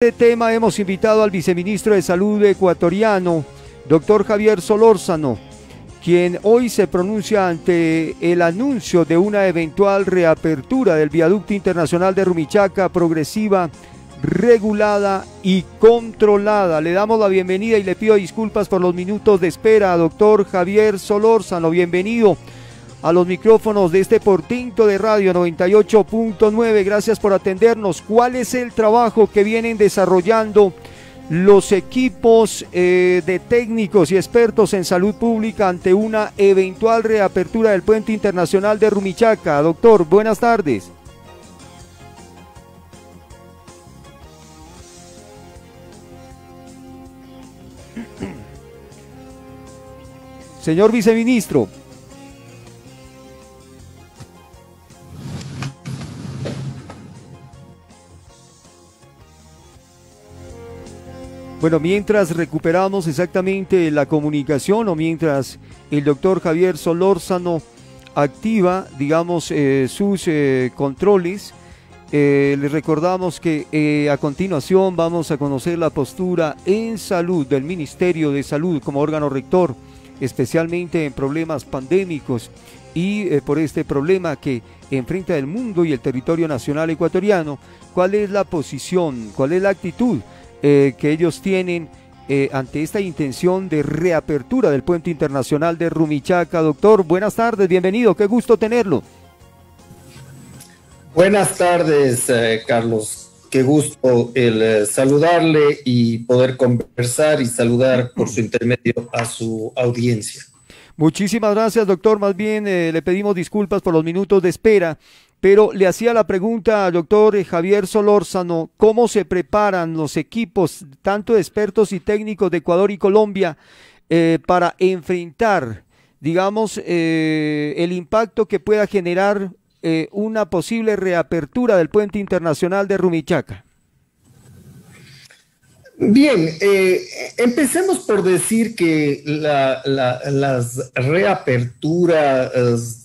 Este tema hemos invitado al viceministro de Salud ecuatoriano, doctor Javier Solórzano, quien hoy se pronuncia ante el anuncio de una eventual reapertura del viaducto internacional de Rumichaca, progresiva, regulada y controlada. Le damos la bienvenida y le pido disculpas por los minutos de espera, doctor Javier Solórzano. Bienvenido a los micrófonos de este portinto de radio 98.9. Gracias por atendernos. ¿Cuál es el trabajo que vienen desarrollando los equipos de técnicos y expertos en salud pública ante una eventual reapertura del puente internacional de Rumichaca? Doctor, buenas tardes. Señor viceministro. Bueno, mientras recuperamos exactamente la comunicación o mientras el doctor Javier Solórzano activa, digamos, sus controles, les recordamos que a continuación vamos a conocer la postura en salud del Ministerio de Salud como órgano rector, especialmente en problemas pandémicos y por este problema que enfrenta el mundo y el territorio nacional ecuatoriano. ¿Cuál es la posición, cuál es la actitud que ellos tienen ante esta intención de reapertura del puente internacional de Rumichaca? Doctor, buenas tardes, bienvenido, qué gusto tenerlo. Buenas tardes, Carlos, qué gusto el saludarle y poder conversar y saludar por su intermedio a su audiencia. Muchísimas gracias, doctor. Más bien le pedimos disculpas por los minutos de espera, pero le hacía la pregunta al doctor Javier Solórzano: ¿cómo se preparan los equipos, tanto de expertos y técnicos de Ecuador y Colombia, para enfrentar, digamos, el impacto que pueda generar una posible reapertura del puente internacional de Rumichaca? Bien, empecemos por decir que las reaperturas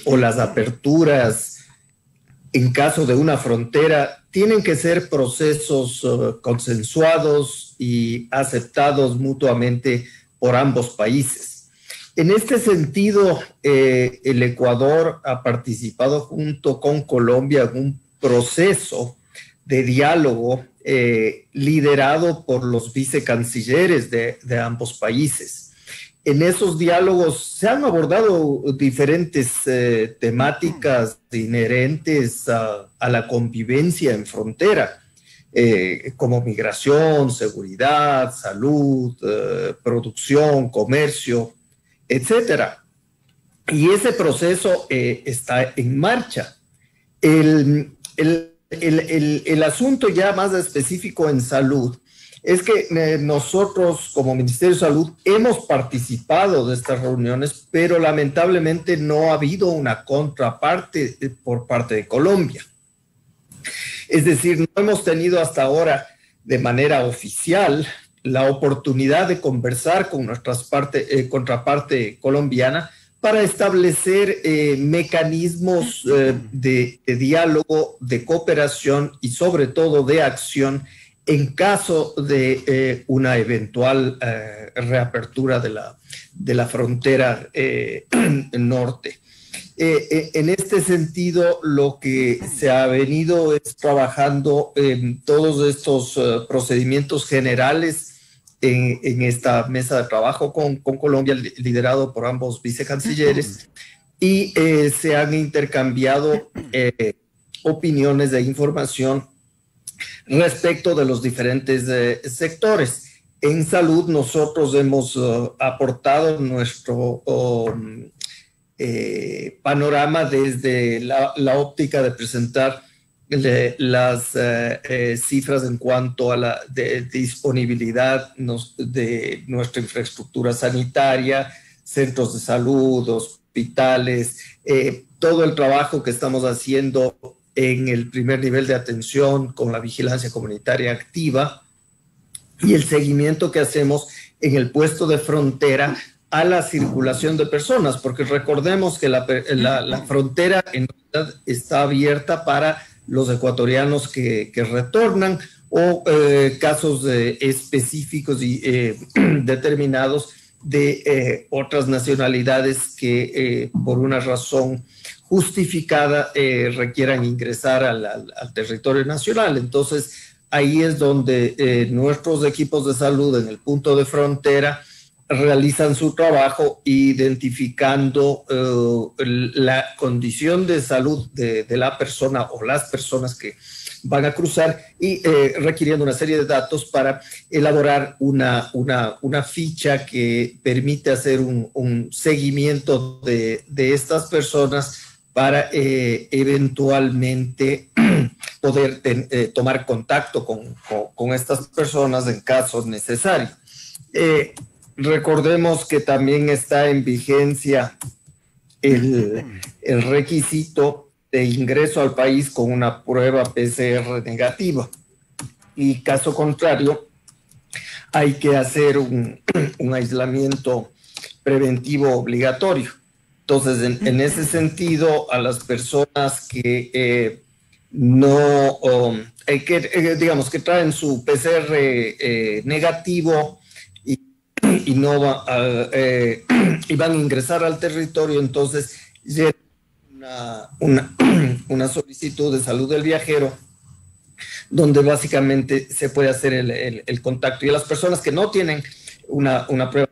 o las aperturas en caso de una frontera tienen que ser procesos consensuados y aceptados mutuamente por ambos países. En este sentido, el Ecuador ha participado junto con Colombia en un proceso de diálogo liderado por los vicecancilleres de ambos países. En esos diálogos se han abordado diferentes temáticas inherentes a la convivencia en frontera, como migración, seguridad, salud, producción, comercio, etcétera. Y ese proceso está en marcha. El asunto ya más específico en salud es que nosotros como Ministerio de Salud hemos participado de estas reuniones, pero lamentablemente no ha habido una contraparte por parte de Colombia. Es decir, no hemos tenido hasta ahora de manera oficial la oportunidad de conversar con nuestra contraparte colombiana para establecer mecanismos de diálogo, de cooperación y sobre todo de acción en caso de una eventual reapertura de la frontera norte. En este sentido, lo que se ha venido es trabajando en todos estos procedimientos generales en esta mesa de trabajo con Colombia, liderado por ambos vicecancilleres, y se han intercambiado opiniones de información respecto de los diferentes sectores. En salud nosotros hemos aportado nuestro panorama desde la óptica de presentar las cifras en cuanto a la disponibilidad de nuestra infraestructura sanitaria, centros de salud, hospitales, todo el trabajo que estamos haciendo en el primer nivel de atención con la vigilancia comunitaria activa y el seguimiento que hacemos en el puesto de frontera a la circulación de personas, porque recordemos que la frontera en realidad está abierta para los ecuatorianos que retornan o casos específicos y determinados de otras nacionalidades que por una razón justificada requieran ingresar al territorio nacional. Entonces, ahí es donde nuestros equipos de salud en el punto de frontera realizan su trabajo identificando la condición de salud de la persona o las personas que van a cruzar y requiriendo una serie de datos para elaborar una ficha que permite hacer un seguimiento de estas personas para eventualmente poder tomar contacto con estas personas en caso necesario. Recordemos que también está en vigencia el requisito de ingreso al país con una prueba PCR negativa y caso contrario hay que hacer un aislamiento preventivo obligatorio. Entonces, en ese sentido, a las personas que digamos que traen su PCR negativo y no y van a ingresar al territorio, entonces una solicitud de salud del viajero donde básicamente se puede hacer el contacto. Y a las personas que no tienen una prueba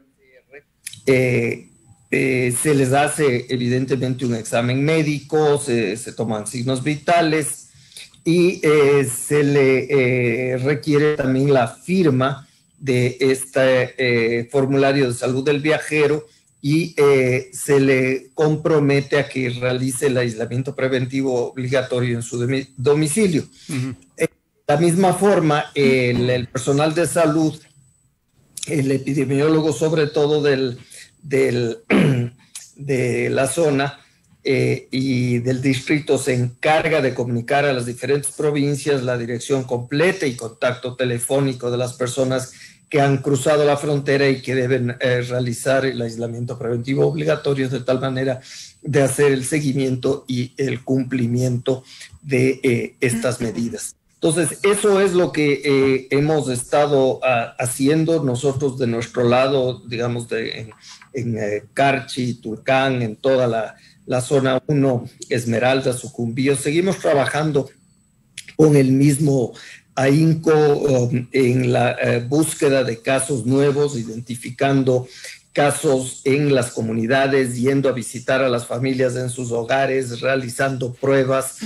PCR, se les hace evidentemente un examen médico, se toman signos vitales y se le requiere también la firma de este formulario de salud del viajero y se le compromete a que realice el aislamiento preventivo obligatorio en su domicilio. Uh-huh. De la misma forma, el personal de salud, el epidemiólogo sobre todo de la zona y del distrito se encarga de comunicar a las diferentes provincias la dirección completa y contacto telefónico de las personas que han cruzado la frontera y que deben realizar el aislamiento preventivo obligatorio de tal manera de hacer el seguimiento y el cumplimiento de estas medidas. Entonces, eso es lo que hemos estado haciendo nosotros de nuestro lado, digamos, en Carchi, Tulcán, en toda la zona 1, Esmeralda, Sucumbíos. Seguimos trabajando con el mismo ahínco en la búsqueda de casos nuevos, identificando casos en las comunidades, yendo a visitar a las familias en sus hogares, realizando pruebas,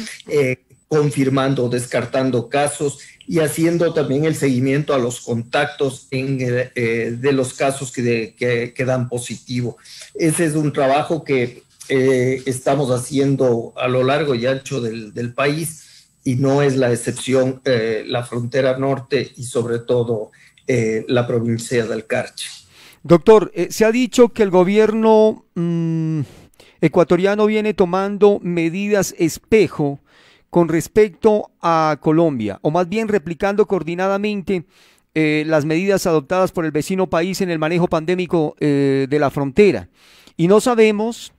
confirmando, descartando casos y haciendo también el seguimiento a los contactos de los casos que dan positivo. Ese es un trabajo que estamos haciendo a lo largo y ancho del país y no es la excepción la frontera norte y sobre todo la provincia del Carchi. Doctor, se ha dicho que el gobierno ecuatoriano viene tomando medidas espejo con respecto a Colombia, o más bien replicando coordinadamente las medidas adoptadas por el vecino país en el manejo pandémico de la frontera. Y no sabemos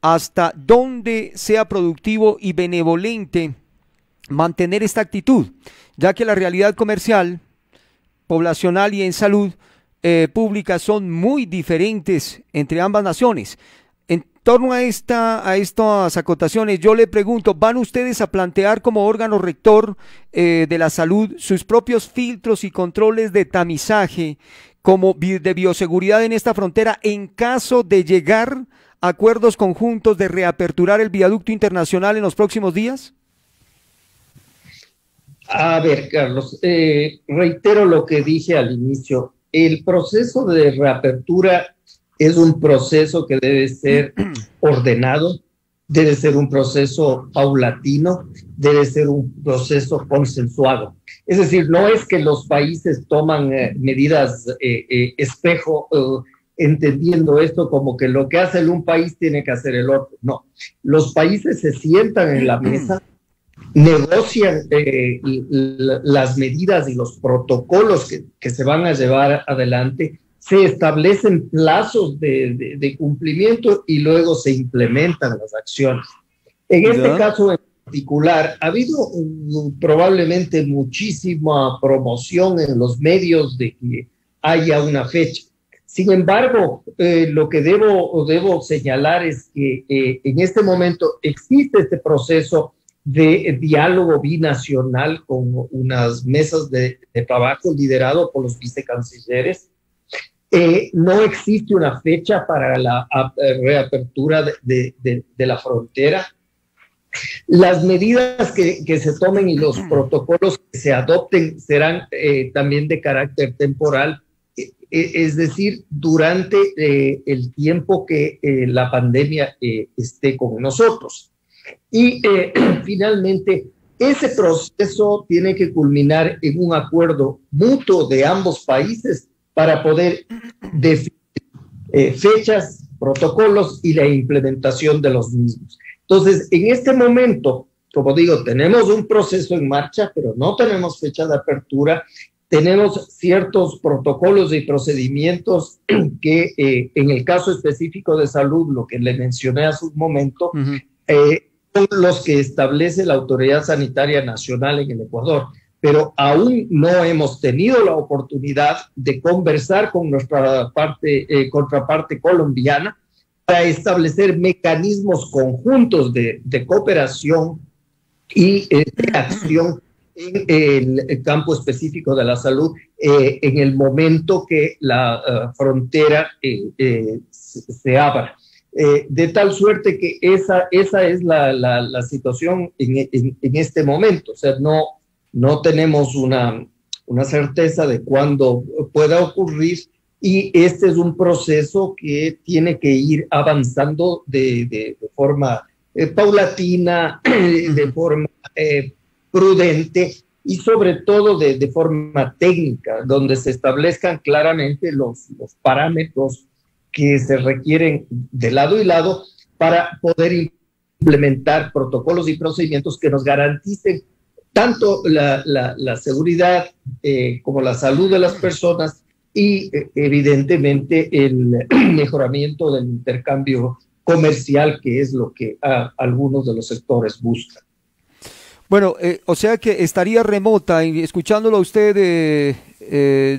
hasta dónde sea productivo y benevolente mantener esta actitud, ya que la realidad comercial, poblacional y en salud pública son muy diferentes entre ambas naciones. En torno a estas acotaciones, yo le pregunto, ¿van ustedes a plantear como órgano rector de la salud sus propios filtros y controles de tamizaje como de bioseguridad en esta frontera en caso de llegar a acuerdos conjuntos de reaperturar el viaducto internacional en los próximos días? A ver, Carlos, reitero lo que dije al inicio. El proceso de reapertura es un proceso que debe ser ordenado, debe ser un proceso paulatino, debe ser un proceso consensuado. Es decir, no es que los países toman medidas espejo, entendiendo esto como que lo que hace un país tiene que hacer el otro. No, los países se sientan en la mesa, negocian las medidas y los protocolos que se van a llevar adelante, se establecen plazos de cumplimiento y luego se implementan las acciones. En este caso en particular, ha habido probablemente muchísima promoción en los medios de que haya una fecha. Sin embargo, lo que debo señalar es que en este momento existe este proceso de diálogo binacional con unas mesas de trabajo liderado por los vicecancilleres. No existe una fecha para la reapertura de la frontera. Las medidas que se tomen y los protocolos que se adopten serán también de carácter temporal, es decir, durante el tiempo que la pandemia esté con nosotros. Y finalmente, ese proceso tiene que culminar en un acuerdo mutuo de ambos países para poder definir fechas, protocolos y la implementación de los mismos. Entonces, en este momento, como digo, tenemos un proceso en marcha, pero no tenemos fecha de apertura. Tenemos ciertos protocolos y procedimientos que, en el caso específico de salud, lo que le mencioné hace un momento, son los que establece la Autoridad Sanitaria Nacional en el Ecuador. Pero aún no hemos tenido la oportunidad de conversar con nuestra contraparte colombiana para establecer mecanismos conjuntos de cooperación y de acción en el campo específico de la salud en el momento que la frontera se abra. De tal suerte que esa es la situación en este momento. O sea, no tenemos una certeza de cuándo pueda ocurrir, y este es un proceso que tiene que ir avanzando de forma paulatina, de forma prudente y sobre todo de forma técnica, donde se establezcan claramente los parámetros que se requieren de lado y lado para poder implementar protocolos y procedimientos que nos garanticen tanto la seguridad como la salud de las personas y evidentemente el mejoramiento del intercambio comercial, que es lo que algunos de los sectores buscan. Bueno, o sea que estaría remota, escuchándolo a usted,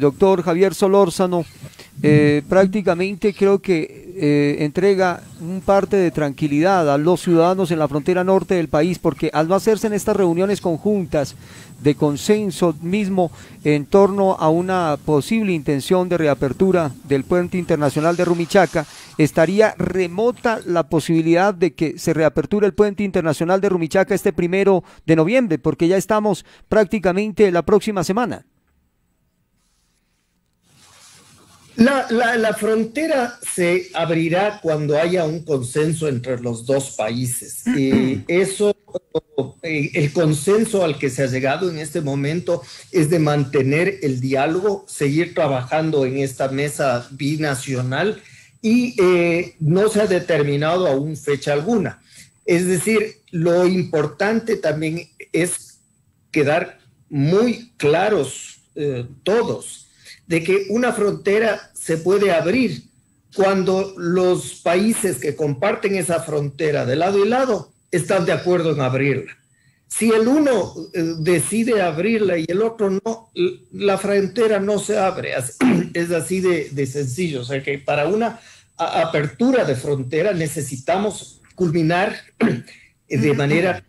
doctor Javier Solórzano, prácticamente creo que entrega un parte de tranquilidad a los ciudadanos en la frontera norte del país, porque al no hacerse en estas reuniones conjuntas de consenso mismo en torno a una posible intención de reapertura del puente internacional de Rumichaca, estaría remota la posibilidad de que se reaperture el puente internacional de Rumichaca este 1 de noviembre, porque ya estamos prácticamente la próxima semana. La frontera se abrirá cuando haya un consenso entre los dos países. El consenso al que se ha llegado en este momento es de mantener el diálogo, seguir trabajando en esta mesa binacional y no se ha determinado aún fecha alguna. Es decir, lo importante también es quedar muy claros todos de que una frontera se puede abrir cuando los países que comparten esa frontera de lado y lado están de acuerdo en abrirla. Si el uno decide abrirla y el otro no, la frontera no se abre. Es así de sencillo. O sea que para una apertura de frontera necesitamos culminar de manera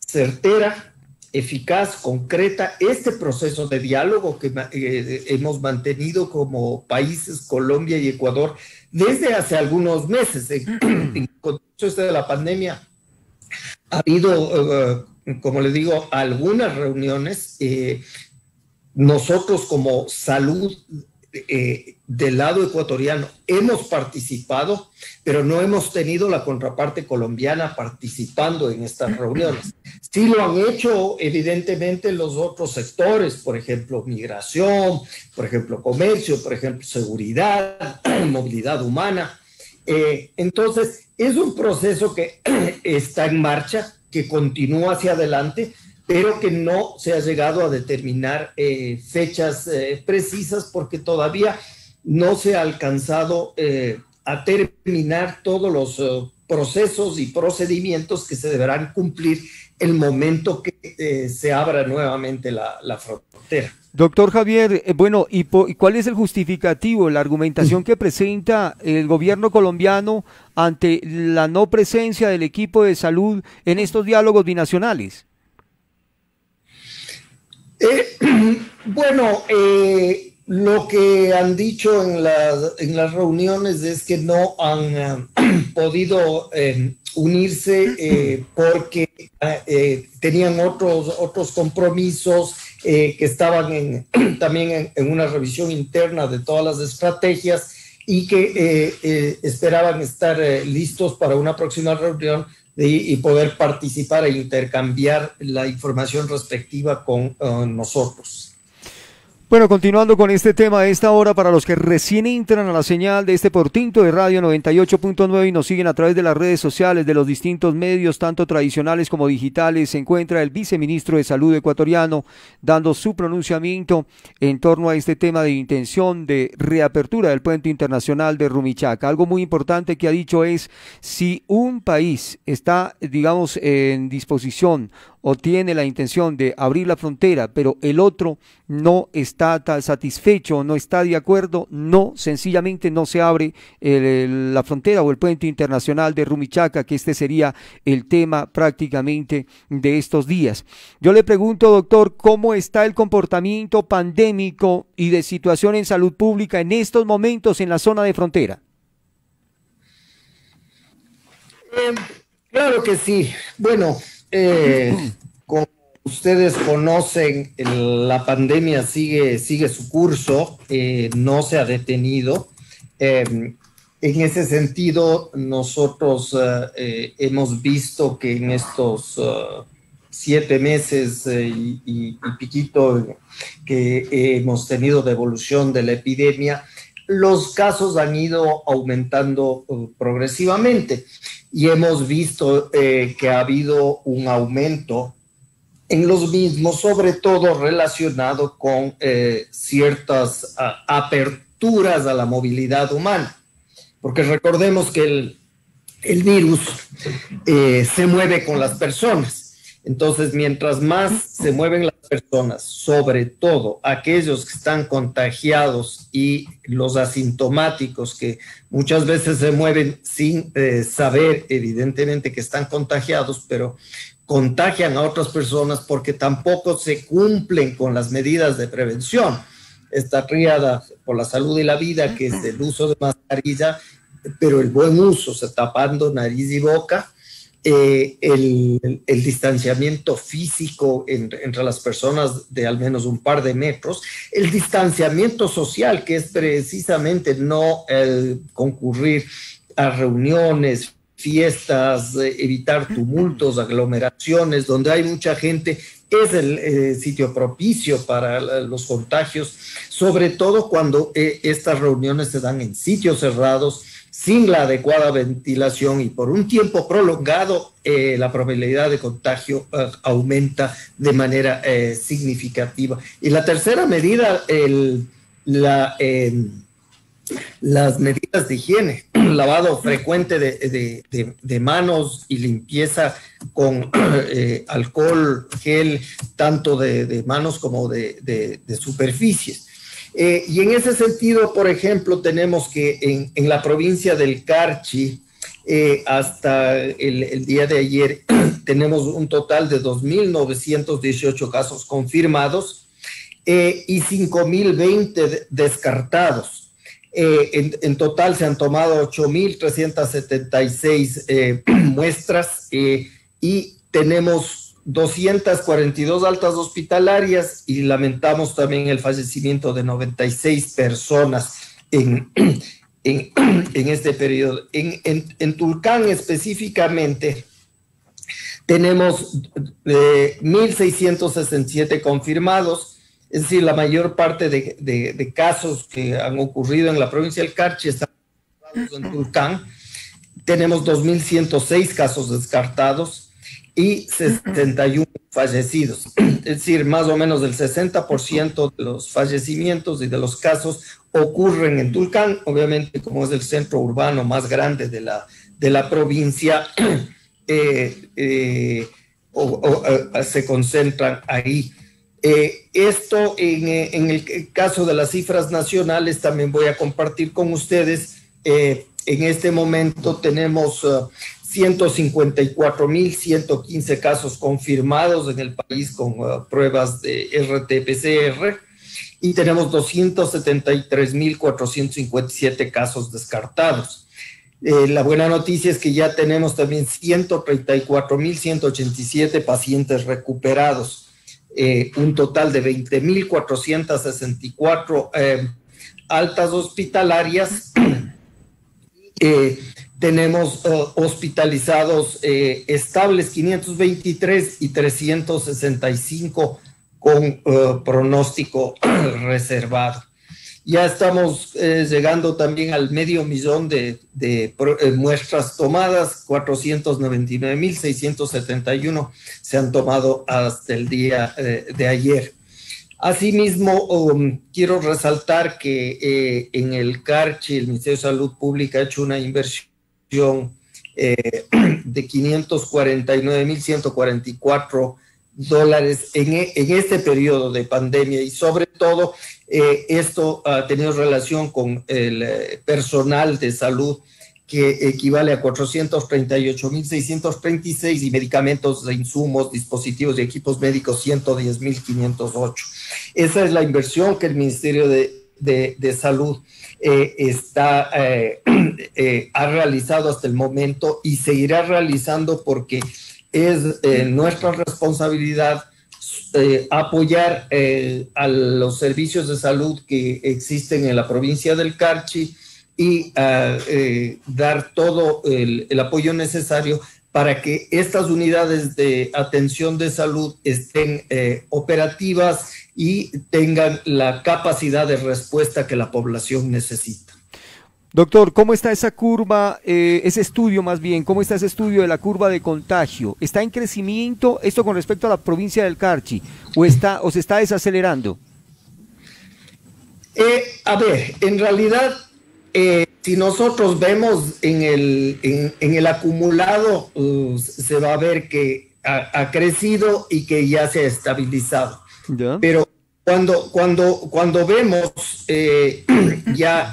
certera, eficaz, concreta, este proceso de diálogo que hemos mantenido como países, Colombia y Ecuador, desde hace algunos meses. En el contexto de la pandemia ha habido, como le digo, algunas reuniones. Nosotros como salud del lado ecuatoriano hemos participado, pero no hemos tenido la contraparte colombiana participando en estas reuniones. Sí lo han hecho evidentemente los otros sectores, por ejemplo, migración, por ejemplo, comercio, por ejemplo, seguridad, movilidad humana. Entonces, es un proceso que está en marcha, que continúa hacia adelante, pero que no se ha llegado a determinar fechas precisas porque todavía no se ha alcanzado a terminar todos los procesos y procedimientos que se deberán cumplir el momento que se abra nuevamente la frontera. Doctor Javier, bueno, ¿y cuál es el justificativo, la argumentación que presenta el gobierno colombiano ante la no presencia del equipo de salud en estos diálogos binacionales? Bueno, lo que han dicho en las reuniones es que no han podido unirse porque tenían otros compromisos que estaban también en una revisión interna de todas las estrategias y que esperaban estar listos para una próxima reunión y poder participar e intercambiar la información respectiva con nosotros. Bueno, continuando con este tema de esta hora, para los que recién entran a la señal de este portinto de Radio 98.9 y nos siguen a través de las redes sociales de los distintos medios, tanto tradicionales como digitales, se encuentra el viceministro de Salud ecuatoriano dando su pronunciamiento en torno a este tema de intención de reapertura del puente internacional de Rumichaca. Algo muy importante que ha dicho es, si un país está, digamos, en disposición o tiene la intención de abrir la frontera, pero el otro no está satisfecho, no está de acuerdo, sencillamente no se abre la frontera o el puente internacional de Rumichaca, que este sería el tema prácticamente de estos días. Yo le pregunto, doctor, ¿cómo está el comportamiento pandémico y de situación en salud pública en estos momentos en la zona de frontera? Claro que sí. Bueno, como ustedes conocen, la pandemia sigue su curso, no se ha detenido. En ese sentido, nosotros hemos visto que en estos 7 meses y piquito que hemos tenido de evolución de la epidemia, los casos han ido aumentando progresivamente y hemos visto que ha habido un aumento en los mismos, sobre todo relacionado con ciertas aperturas a la movilidad humana, porque recordemos que el virus se mueve con las personas. Entonces, mientras más se mueven las personas, sobre todo aquellos que están contagiados y los asintomáticos, que muchas veces se mueven sin saber, evidentemente, que están contagiados, pero contagian a otras personas porque tampoco se cumplen con las medidas de prevención. Esta tríada por la salud y la vida, que es el uso de mascarilla, pero el buen uso, tapando nariz y boca, el distanciamiento físico entre las personas de al menos un par de metros, el distanciamiento social, que es precisamente no concurrir a reuniones, fiestas, evitar tumultos, aglomeraciones, donde hay mucha gente, es el sitio propicio para los contagios, sobre todo cuando estas reuniones se dan en sitios cerrados, sin la adecuada ventilación y por un tiempo prolongado, la probabilidad de contagio aumenta de manera significativa. Y la tercera medida, las medidas de higiene, lavado frecuente de manos y limpieza con alcohol, gel, tanto de manos como de superficies. Y en ese sentido, por ejemplo, tenemos que en la provincia del Carchi, hasta el día de ayer, tenemos un total de 2.918 casos confirmados y 5.020 descartados. En total se han tomado 8.376 muestras y tenemos 242 altas hospitalarias y lamentamos también el fallecimiento de 96 personas en este periodo. En Tulcán específicamente tenemos 1.667 confirmados, es decir, la mayor parte de casos que han ocurrido en la provincia del Carchi están en Tulcán. Tenemos 2.106 casos descartados y 61 fallecidos, es decir, más o menos el 60% de los fallecimientos y de los casos ocurren en Tulcán, obviamente como es el centro urbano más grande de de la provincia se concentran ahí. Esto en el caso de las cifras nacionales también voy a compartir con ustedes. En este momento tenemos 154.115 casos confirmados en el país con pruebas de RT-PCR y tenemos 273.457 casos descartados. La buena noticia es que ya tenemos también 134.187 pacientes recuperados. Un total de 20.464 altas hospitalarias. Tenemos hospitalizados estables 523 y 365 con pronóstico reservado. Ya estamos llegando también al 500.000 de muestras tomadas, 499.671 se han tomado hasta el día de ayer. Asimismo, quiero resaltar que en el CARCHI, el Ministerio de Salud Pública ha hecho una inversión de $549.144 en este periodo de pandemia y sobre todo esto ha tenido relación con el personal de salud que equivale a 438.636 y medicamentos de insumos, dispositivos y equipos médicos 110.508. Esa es la inversión que el Ministerio de Salud ha realizado hasta el momento y seguirá realizando porque es nuestra responsabilidad apoyar a los servicios de salud que existen en la provincia del Carchi y dar todo el apoyo necesario para que estas unidades de atención de salud estén operativas y tengan la capacidad de respuesta que la población necesita. Doctor, ¿cómo está esa curva, ese estudio más bien, cómo está ese estudio de la curva de contagio? ¿Está en crecimiento esto con respecto a la provincia del Carchi o se está desacelerando? A ver, en realidad, si nosotros vemos en el acumulado, se va a ver que ha crecido y que ya se ha estabilizado. ¿Ya? Pero cuando vemos ya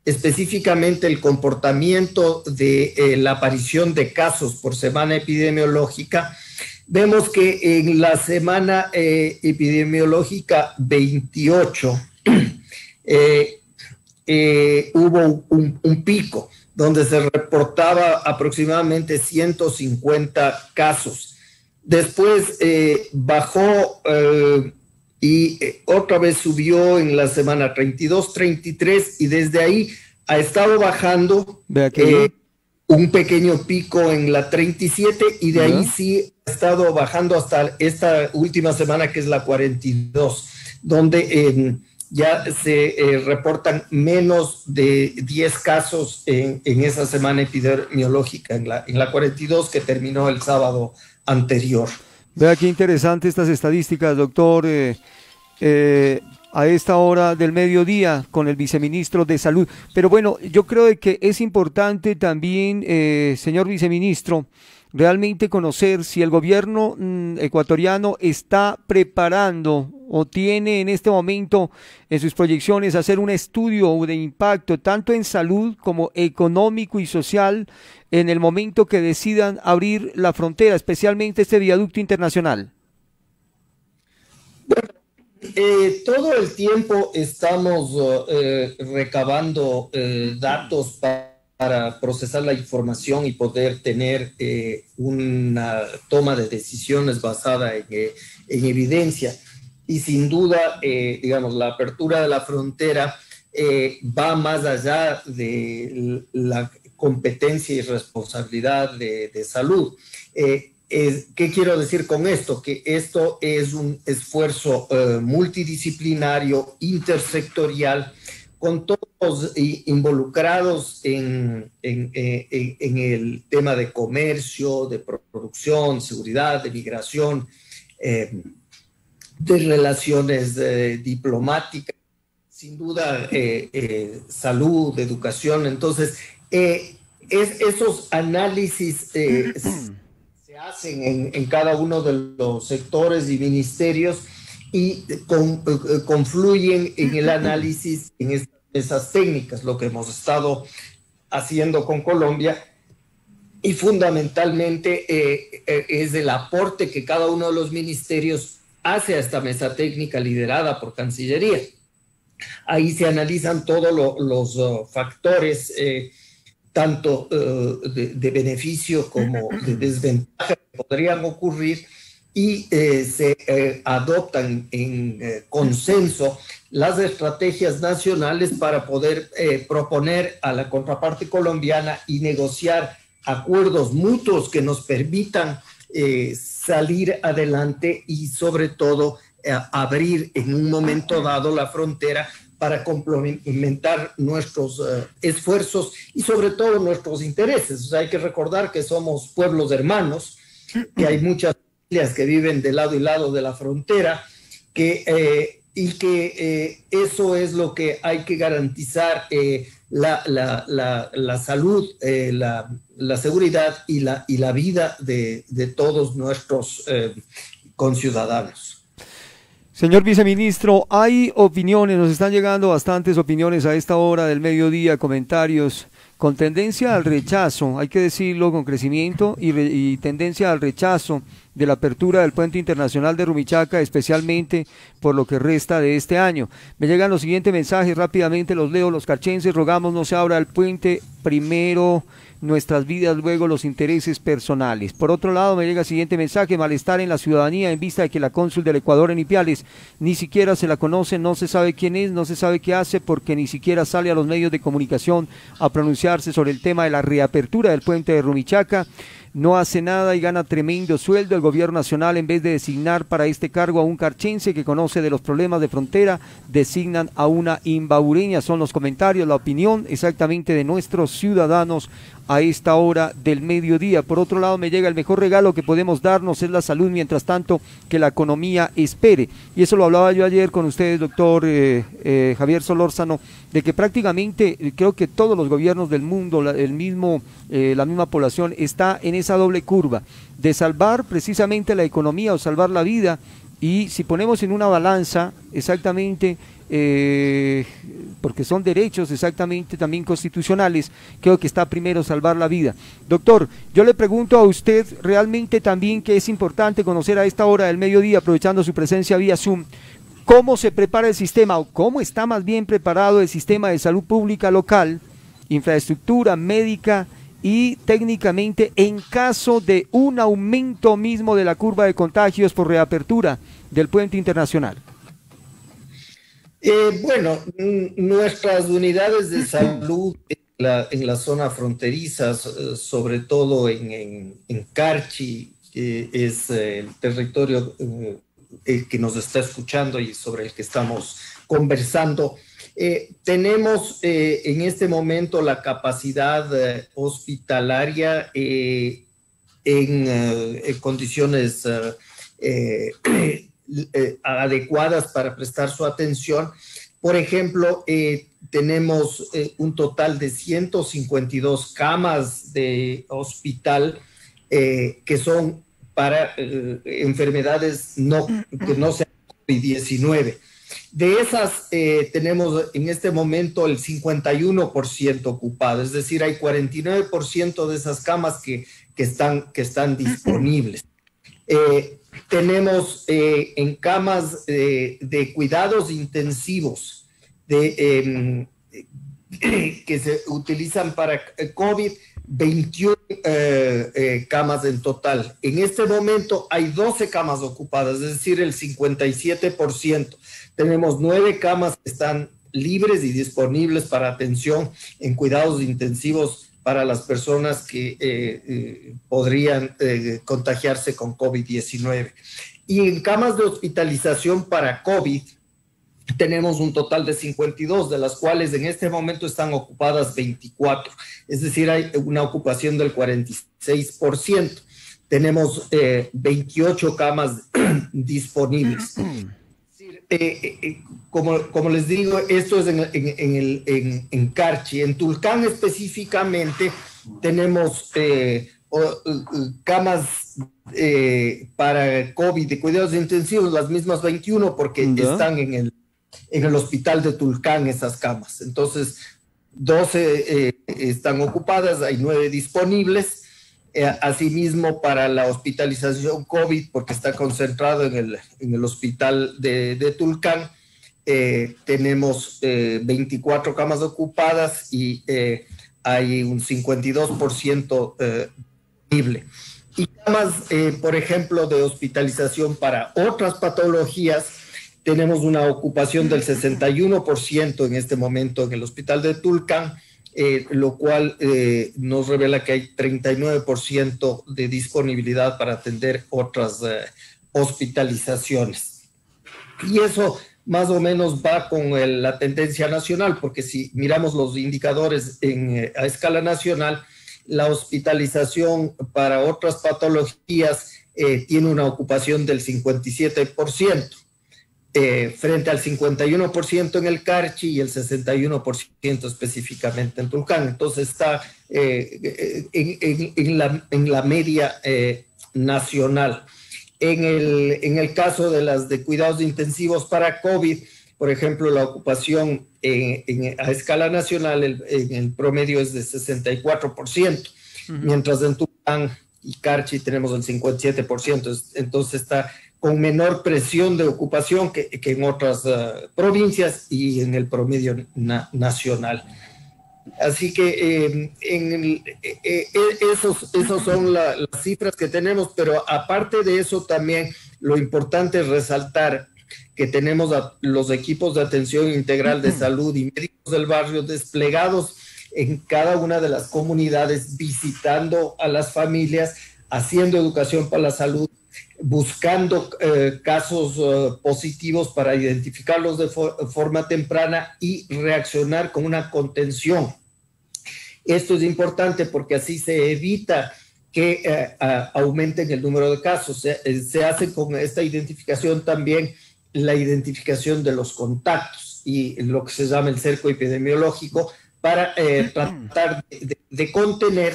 específicamente el comportamiento de la aparición de casos por semana epidemiológica, vemos que en la semana epidemiológica 28 hubo un pico donde se reportaba aproximadamente 150 casos. Después bajó y otra vez subió en la semana 32, 33 y desde ahí ha estado bajando un pequeño pico en la 37 y de ahí sí ha estado bajando hasta esta última semana que es la 42, donde ya se reportan menos de 10 casos en esa semana epidemiológica, en la 42 que terminó el sábado anterior. Vea qué interesante estas estadísticas, doctor, a esta hora del mediodía con el viceministro de Salud. Pero bueno, yo creo de que es importante también, señor viceministro, realmente conocer si el gobierno ecuatoriano está preparando o tiene en este momento en sus proyecciones hacer un estudio de impacto tanto en salud como económico y social en el momento que decidan abrir la frontera, especialmente este viaducto internacional. Bueno, todo el tiempo estamos recabando datos para procesar la información y poder tener una toma de decisiones basada en evidencia. Y sin duda, digamos, la apertura de la frontera va más allá de la competencia y responsabilidad de salud. ¿Qué quiero decir con esto? Que esto es un esfuerzo multidisciplinario, intersectorial, con todos involucrados en el tema de comercio, de producción, seguridad, de migración, de relaciones diplomáticas, sin duda salud, educación. Entonces, esos análisis se hacen en cada uno de los sectores y ministerios y confluyen en el análisis en esas técnicas, lo que hemos estado haciendo con Colombia, y fundamentalmente es el aporte que cada uno de los ministerios hace a esta mesa técnica liderada por Cancillería. Ahí se analizan todos los factores, tanto de beneficio como de desventaja que podrían ocurrir, y se adoptan en consenso las estrategias nacionales para poder proponer a la contraparte colombiana y negociar acuerdos mutuos que nos permitan salir adelante y sobre todo abrir en un momento dado la frontera para complementar nuestros esfuerzos y sobre todo nuestros intereses. O sea, hay que recordar que somos pueblos hermanos, que hay muchas familias que viven de lado y lado de la frontera, y que eso es lo que hay que garantizar, la salud, la seguridad y la vida de todos nuestros conciudadanos. Señor viceministro, hay opiniones, nos están llegando bastantes opiniones a esta hora del mediodía, comentarios con tendencia al rechazo, hay que decirlo, con crecimiento y tendencia al rechazo de la apertura del puente internacional de Rumichaca, especialmente por lo que resta de este año. Me llegan los siguientes mensajes, rápidamente los leo. Los carchenses rogamos no se abra el puente, primero nuestras vidas, luego los intereses personales. Por otro lado, me llega el siguiente mensaje: malestar en la ciudadanía en vista de que la cónsul del Ecuador en Ipiales ni siquiera se la conoce, no se sabe quién es, no se sabe qué hace, porque ni siquiera sale a los medios de comunicación a pronunciarse sobre el tema de la reapertura del puente de Rumichaca. No hace nada y gana tremendo sueldo. El gobierno nacional, en vez de designar para este cargo a un carchense que conoce de los problemas de frontera, designan a una imbaureña. Son los comentarios, la opinión exactamente de nuestros ciudadanos a esta hora del mediodía. Por otro lado, me llega: el mejor regalo que podemos darnos es la salud, mientras tanto que la economía espere. Y eso lo hablaba yo ayer con ustedes, doctor Javier Solórzano, de que prácticamente creo que todos los gobiernos del mundo, la misma población está en esa doble curva de salvar precisamente la economía o salvar la vida. Y si ponemos en una balanza exactamente, porque son derechos exactamente también constitucionales, creo que está primero salvar la vida. Doctor, yo le pregunto a usted realmente también, que es importante conocer a esta hora del mediodía, aprovechando su presencia vía Zoom, ¿cómo se prepara el sistema, o cómo está más bien preparado el sistema de salud pública local, infraestructura médica y técnicamente en caso de un aumento mismo de la curva de contagios por reapertura del puente internacional? Bueno, nuestras unidades de salud en la zona fronteriza, sobre todo en Carchi, que es el territorio que nos está escuchando y sobre el que estamos conversando, tenemos en este momento la capacidad hospitalaria en condiciones adecuadas para prestar su atención. Por ejemplo, tenemos un total de 152 camas de hospital que son para enfermedades que no sean COVID-19. De esas tenemos en este momento el 51% ocupado, es decir, hay 49% de esas camas que están disponibles. Tenemos en camas de cuidados intensivos que se utilizan para COVID, 21 camas en total. En este momento hay 12 camas ocupadas, es decir, el 57%. Tenemos 9 camas que están libres y disponibles para atención en cuidados intensivos para las personas que podrían contagiarse con COVID-19. Y en camas de hospitalización para COVID tenemos un total de 52, de las cuales en este momento están ocupadas 24. Es decir, hay una ocupación del 46%. Tenemos 28 camas disponibles. Como les digo, esto es en Carchi. En Tulcán específicamente tenemos camas para COVID de cuidados intensivos, las mismas 21, porque están en el hospital de Tulcán esas camas. Entonces, 12 están ocupadas, hay 9 disponibles. Asimismo, para la hospitalización COVID, porque está concentrado en el hospital de Tulcán, tenemos 24 camas ocupadas y hay un 52% disponible. Y camas, por ejemplo, de hospitalización para otras patologías, tenemos una ocupación del 61% en este momento en el hospital de Tulcán, lo cual nos revela que hay 39% de disponibilidad para atender otras hospitalizaciones. Y eso más o menos va con la tendencia nacional, porque si miramos los indicadores a escala nacional, la hospitalización para otras patologías tiene una ocupación del 57%. Frente al 51% en el Carchi y el 61% específicamente en Tulcán. Entonces está en la media nacional. En el caso de las de cuidados intensivos para COVID, por ejemplo, la ocupación a escala nacional, el promedio es de 64%, mientras en Tulcán y Carchi tenemos el 57%. Entonces está con menor presión de ocupación que en otras provincias y en el promedio nacional. Así que esos son las cifras que tenemos, pero aparte de eso también lo importante es resaltar que tenemos los equipos de atención integral de salud y médicos del barrio desplegados en cada una de las comunidades, visitando a las familias, haciendo educación para la salud, buscando casos positivos para identificarlos de forma temprana y reaccionar con una contención. Esto es importante porque así se evita que aumenten el número de casos. Se hace con esta identificación también la identificación de los contactos y lo que se llama el cerco epidemiológico para tratar de contener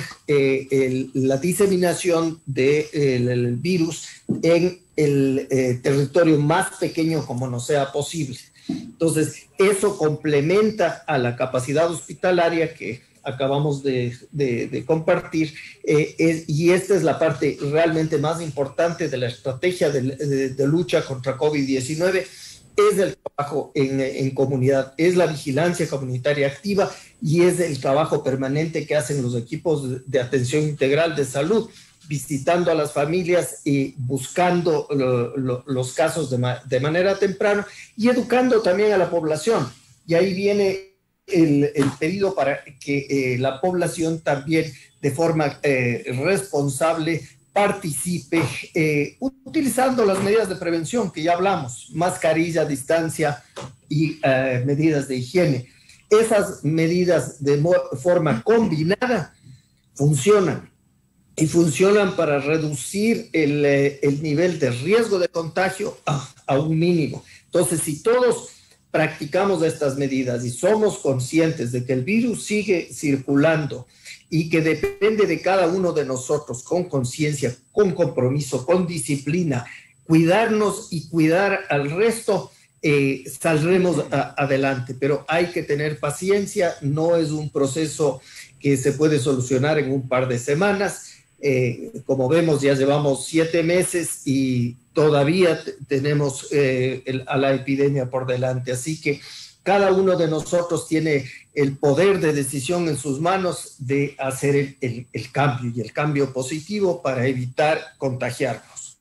la diseminación del virus en el territorio más pequeño como nos sea posible. Entonces, eso complementa a la capacidad hospitalaria que acabamos de compartir, y esta es la parte realmente más importante de la estrategia de lucha contra COVID-19, es el trabajo en comunidad, es la vigilancia comunitaria activa y es el trabajo permanente que hacen los equipos de atención integral de salud, visitando a las familias y buscando los casos de manera temprana y educando también a la población. Y ahí viene el pedido para que la población también de forma responsable participe utilizando las medidas de prevención que ya hablamos, mascarilla, distancia y medidas de higiene. Esas medidas de forma combinada funcionan y funcionan para reducir el nivel de riesgo de contagio a un mínimo. Entonces, si todos practicamos estas medidas y somos conscientes de que el virus sigue circulando y que depende de cada uno de nosotros con conciencia, con compromiso, con disciplina, cuidarnos y cuidar al resto, saldremos adelante. Pero hay que tener paciencia, no es un proceso que se puede solucionar en un par de semanas. Como vemos, ya llevamos 7 meses y todavía tenemos a la epidemia por delante. Así que cada uno de nosotros tiene el poder de decisión en sus manos de hacer el cambio y el cambio positivo para evitar contagiarnos.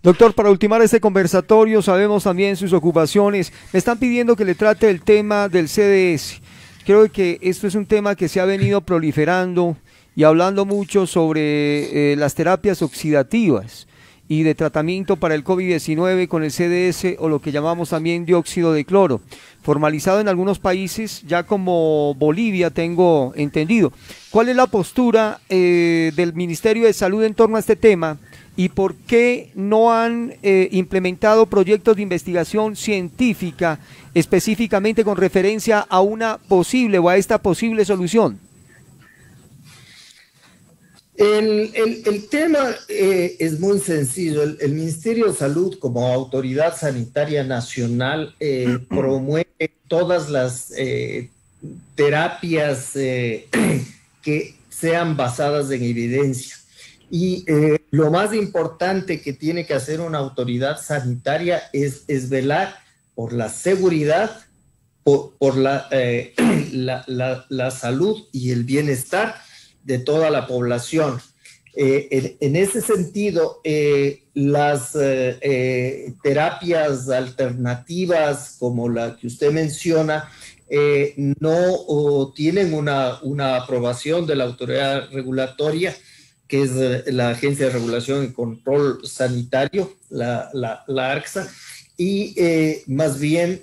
Doctor, para ultimar este conversatorio, sabemos también sus ocupaciones. Me están pidiendo que le trate el tema del CDS. Creo que esto es un tema que se ha venido proliferando y hablando mucho sobre las terapias oxidativas y de tratamiento para el COVID-19 con el CDS o lo que llamamos también dióxido de cloro, formalizado en algunos países, ya como Bolivia tengo entendido. ¿Cuál es la postura del Ministerio de Salud en torno a este tema y por qué no han implementado proyectos de investigación científica específicamente con referencia a una posible o a esta posible solución? El tema es muy sencillo. El Ministerio de Salud, como autoridad sanitaria nacional, promueve todas las terapias que sean basadas en evidencia. Y lo más importante que tiene que hacer una autoridad sanitaria es velar por la seguridad, por la salud y el bienestar de toda la población. En ese sentido, las terapias alternativas como la que usted menciona no tienen una aprobación de la autoridad regulatoria, que es la Agencia de Regulación y Control Sanitario, la ARCSA, y más bien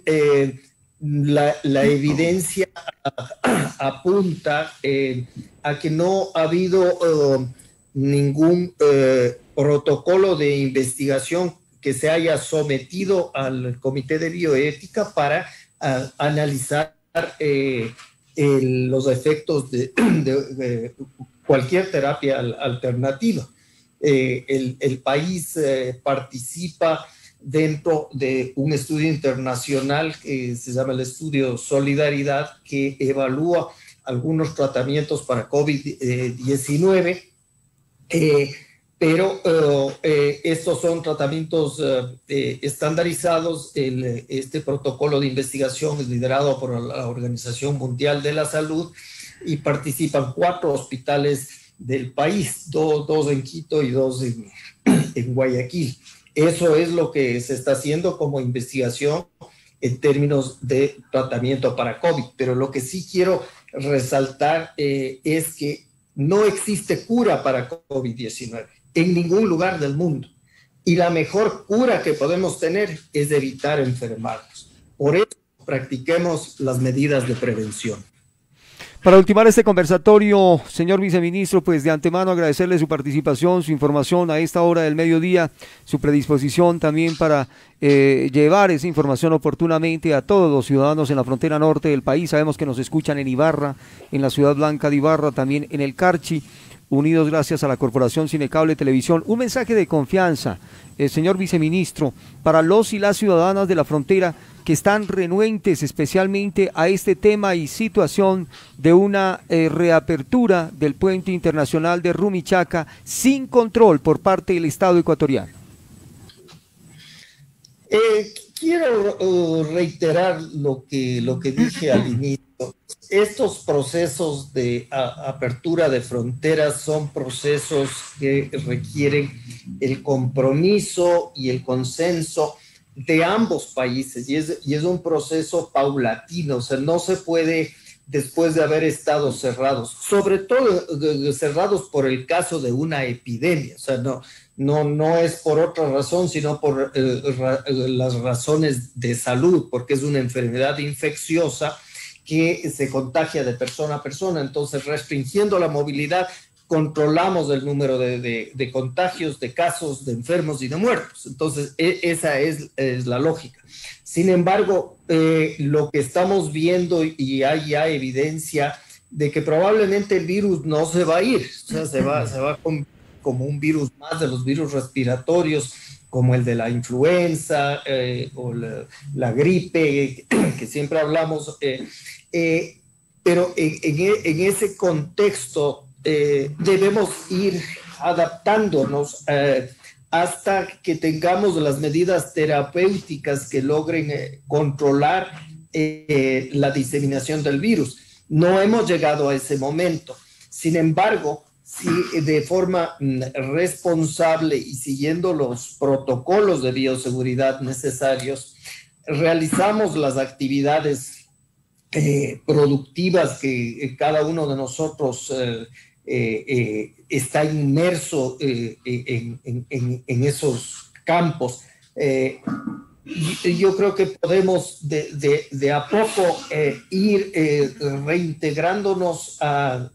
la evidencia apunta a que no ha habido ningún protocolo de investigación que se haya sometido al Comité de Bioética para analizar los efectos de cualquier terapia alternativa. El país participa dentro de un estudio internacional que se llama el estudio Solidaridad, que evalúa algunos tratamientos para COVID-19, pero estos son tratamientos estandarizados. Este protocolo de investigación es liderado por la Organización Mundial de la Salud y participan 4 hospitales del país, dos en Quito y 2 en Guayaquil. Eso es lo que se está haciendo como investigación en términos de tratamiento para COVID. Pero lo que sí quiero resaltar es que no existe cura para COVID-19 en ningún lugar del mundo. Y la mejor cura que podemos tener es evitar enfermarnos. Por eso practiquemos las medidas de prevención. Para ultimar este conversatorio, señor viceministro, pues de antemano agradecerle su participación, su información a esta hora del mediodía, su predisposición también para llevar esa información oportunamente a todos los ciudadanos en la frontera norte del país. Sabemos que nos escuchan en Ibarra, en la ciudad blanca de Ibarra, también en el Carchi, unidos gracias a la Corporación Cinecable Televisión. Un mensaje de confianza, señor viceministro, para los y las ciudadanas de la frontera que están renuentes especialmente a este tema y situación de una reapertura del puente internacional de Rumichaca sin control por parte del Estado ecuatoriano. Quiero reiterar lo que dije al inicio. Estos procesos de apertura de fronteras son procesos que requieren el compromiso y el consenso de ambos países, y es un proceso paulatino. O sea, no se puede, después de haber estado cerrados, sobre todo cerrados por el caso de una epidemia, o sea, no es por otra razón, sino por las razones de salud, porque es una enfermedad infecciosa que se contagia de persona a persona. Entonces, restringiendo la movilidad, controlamos el número de contagios, de casos, de enfermos y de muertos. Entonces, esa es la lógica. Sin embargo, lo que estamos viendo, y hay ya evidencia de que probablemente el virus no se va a ir, o sea, se va como un virus más de los virus respiratorios, como el de la influenza o la gripe, que siempre hablamos, pero en ese contexto debemos ir adaptándonos hasta que tengamos las medidas terapéuticas que logren controlar la diseminación del virus. No hemos llegado a ese momento. Sin embargo, si de forma responsable y siguiendo los protocolos de bioseguridad necesarios, realizamos las actividades productivas que cada uno de nosotros está inmerso en esos campos. Yo creo que podemos de a poco ir reintegrándonos a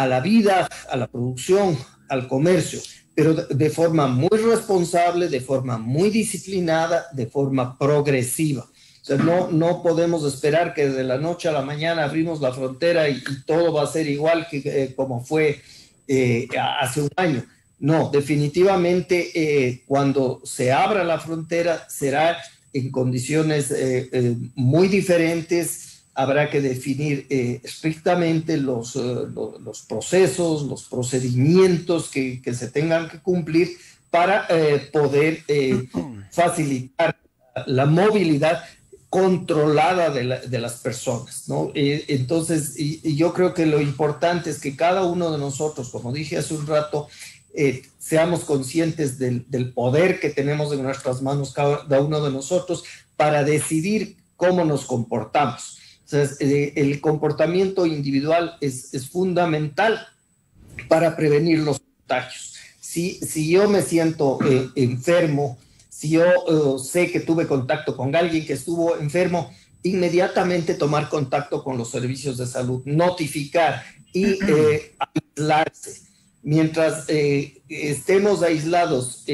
la vida, a la producción, al comercio, pero de forma muy responsable, de forma muy disciplinada, de forma progresiva. O sea, no podemos esperar que de la noche a la mañana abrimos la frontera y todo va a ser igual que como fue hace un año. No, definitivamente cuando se abra la frontera será en condiciones muy diferentes. Habrá que definir estrictamente los procesos, los procedimientos que se tengan que cumplir para poder facilitar la movilidad controlada de las personas, ¿no? Entonces, y yo creo que lo importante es que cada uno de nosotros, como dije hace un rato, seamos conscientes del poder que tenemos en nuestras manos cada uno de nosotros para decidir cómo nos comportamos. Entonces, el comportamiento individual es fundamental para prevenir los contagios. Si yo me siento enfermo, si yo sé que tuve contacto con alguien que estuvo enfermo, inmediatamente tomar contacto con los servicios de salud, notificar y aislarse. Mientras estemos aislados,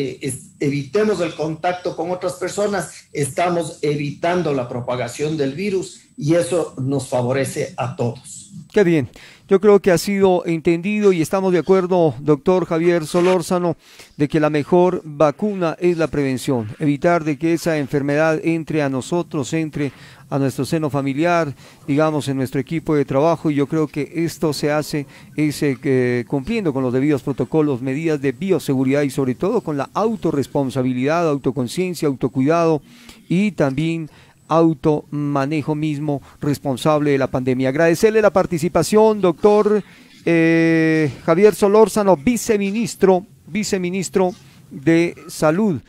evitemos el contacto con otras personas, estamos evitando la propagación del virus y eso nos favorece a todos. Qué bien. Yo creo que ha sido entendido y estamos de acuerdo, doctor Javier Solórzano, de que la mejor vacuna es la prevención, evitar de que esa enfermedad entre a nosotros, entre a nuestro seno familiar, digamos, en nuestro equipo de trabajo, y yo creo que esto se hace cumpliendo con los debidos protocolos, medidas de bioseguridad y sobre todo con la autorresponsabilidad, autoconciencia, autocuidado y también automanejo mismo responsable de la pandemia. Agradecerle la participación, doctor Javier Solórzano, viceministro de Salud.